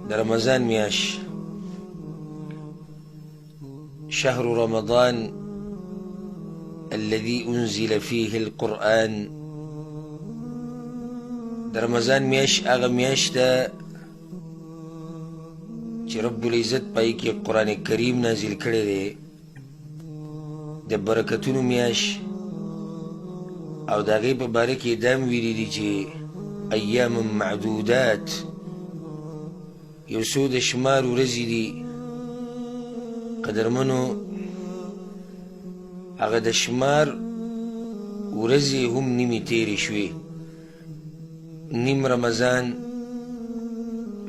در رمضان میاش شهر رمضان الذي أنزل فيه القرآن. در رمضان میاش آغا میاش دا چې رب العزت پای کې قرآن کریم نازل کړی دی، د برکتونو میاش، او د هغې په باره کې دا م ویلي دي چې ایام معدودات، یو څو د شمار ورځې دي. قدرمنو هغه د شمار ورځې هم نیمې تېرې شوې، نیم رمضان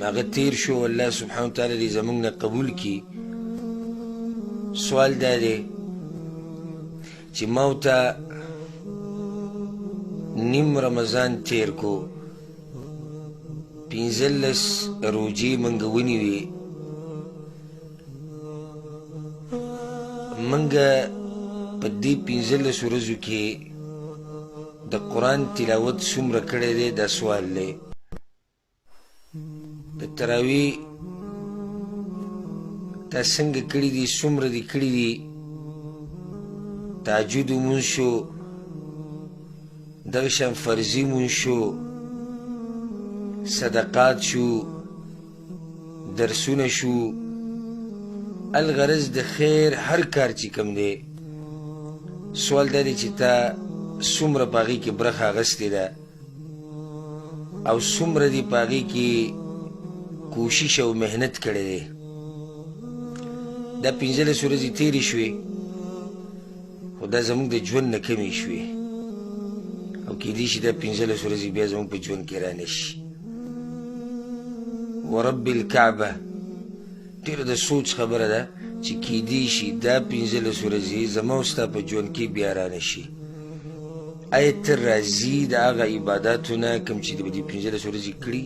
هغه تیر شو. الله سبحانه وتعالی دې زموږ نه قبول کړي. سوال دا دی چې ما ورته نیم رمضان تیر کو، 15 روجې موږ ونیوې، موږ په دې 15 ورځو کې د قرآن تلاوت څومره کړی دی؟ دا سوال دی. د تراویح دا څنګه کړي دي؟ څومره دي کړي دي؟ تهجد مونځ شو، دغه شان فرضي مونځ شو، صدقات شو، درسونه شو، الغرض د خیر هر کار چې کوم دی. سوال دا دی چې تا څومره په هغې کې برخه اخیستې ده او څومره دې په هغې کې کوشش او محنت کړی دی. دا 15 ورځې تېرې شوې، خو دا زموږ د ژوند نه کمې شوې، او کیدای شي دا 15 ورځې بیا زموږ په ژوند کې رانه شي. ورب الکعبه ډېره د سوچ خبره ده چې کیدای شي دا 15 ورځې زما او ستا په ژوند کې بیا رانه شي. آیا ته راضي د هغه عباداتو نه کوم چې د دې 15 ورځې کړي؟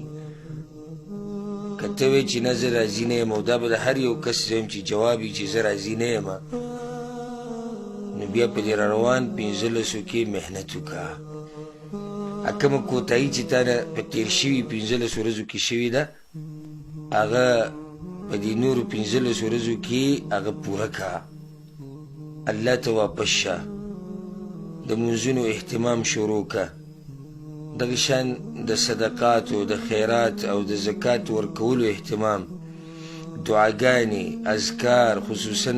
که ته وایې چې نه زه راضي نه یم، او دا به د هر یو کس وایم چې جواب وي چې زه راضي نه یم، نو بیا په دې راروان 15 کې محنت وکړه. کومه کوتاهي چې تا نه په تېر شوي 15 ورځو کې شوې ده، هغه په دې نورو 15 ورځو کې هغه پوره کړه. الله ته واپس شه، د مونځونو اهتمام شروع کړه، دغه شان د صدقاتو، د خیرات او د زکات ورکولو اهتمام، دعاګانې، اذکار، خصوصا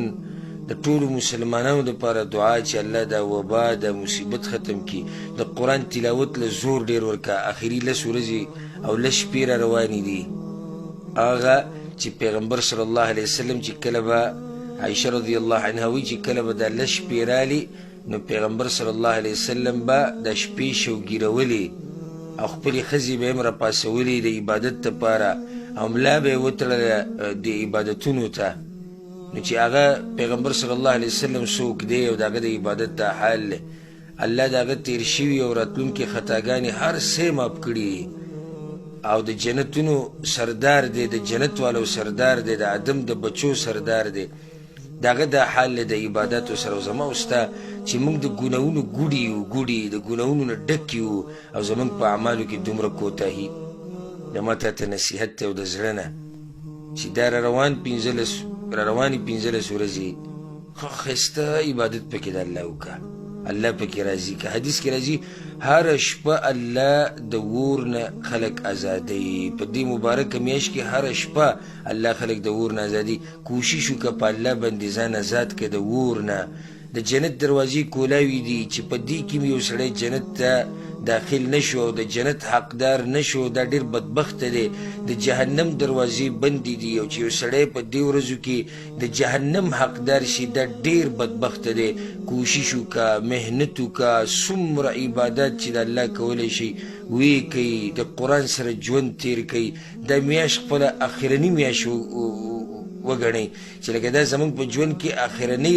د ټولو مسلمانانو دپاره دعا چې الله دا وبا دا مصیبت ختم کړي. د قرآن تلاوت له زور ډېر ورکړه. آخري 10 ورځې او 10 شپې را روانې دي، هغه چې پیغمبر صلی الله علیه وسلم چې کله به عایشه رضی الله عنها وایي چې کله به دا 10 شپې رالي، نو پیغمبر صلی الله علیه وسلم به د شپې شوګیرولې او خپلې ښځې به یې هم راپاڅولې د عبادت دپاره، او ملا به یې وتړله د عبادتونو ته. نو چې هغه پیغمبر صلی الله علیه وسلم څوک دی او د هغه د عبادت دا حال دی، الله د هغه تېر شوي او راتلونکې خطاګانې هر څه معاف کړي، او د جنتونو سردار دی، د جنت والو سردار دی، د آدم د بچو سردار دی. د هغه دا حال دی د عباداتو سره. او زما او ستا چې موږ د ګناهونو ګوډي یو، ګوډي د ګناهونو نه ډک یو، او زموږ په اعمالو کې دومره کوتاهي. زما تا ته نصیحت دی او د زړه نه چې دا را روانې 15 ورځې ښه ښایسته عبادت پکې د الله وکړه، الله پکې راضي که. حدیث کې راځي هره شپه الله د اور نه خلق ازادوي. په دې مبارکه میاشت کې هره شپه الله خلق د اور نه ازادي. کوشش وکړه په الله باندې ځان آزاد کړه د اور نه. د جنت دروازې کولاوي دي چې په دې کې یو سړی جنت ته داخل نشو او د جنت حقدار نشو، دا ډېر بدبخته دی. د جهنم دروازې بندې دي، او چې یو سړی په دې ورځو کې د جهنم حقدار شي، دا ډېر بدبخته دی. کوشش وکړه، محنت وکړه، څومره عبادات چې د الله کولی شي ویې کوي، د قرآن سره ژوند تېر کوي. دا میاشت خپله اخرني میاشت وګڼئ چې لکه دا زموږ په ژوند کې اخرنۍ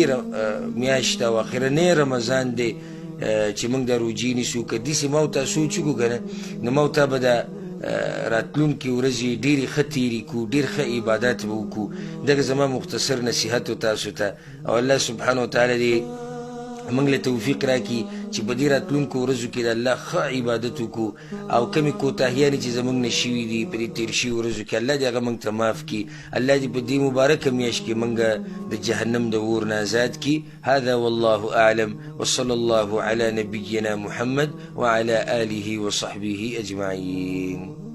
میاشت ده او اخرنۍ رمضان دی چې موږ دا روجې نیسو. که داسې ما او تا سوچ وکړو که نه، نو ما او تا به د راتلونکې ورځې ډېرې ښه تېرې کړو، ډېر ښه عبادات به وکړو. دغه زما مختصر نصیحت و تاسو ته، او الله سبحانه وتعالی دې موږ له توفیق راکړي چې په دې راتلونکو ورځو کې د الله ښه عبادت وکړو او کمې کوتاهیانې چې زموږ نه شوي دي په دې تېر شوي ورځو کې الله دې هغه موږ ته معاف کړي. الله دې په دې مبارکه میاشت کې موږ د جهنم د اور نه آزاد کړي. هذا والله اعلم وصلى الله على نبينا محمد وعلى آله وصحبه أجمعين.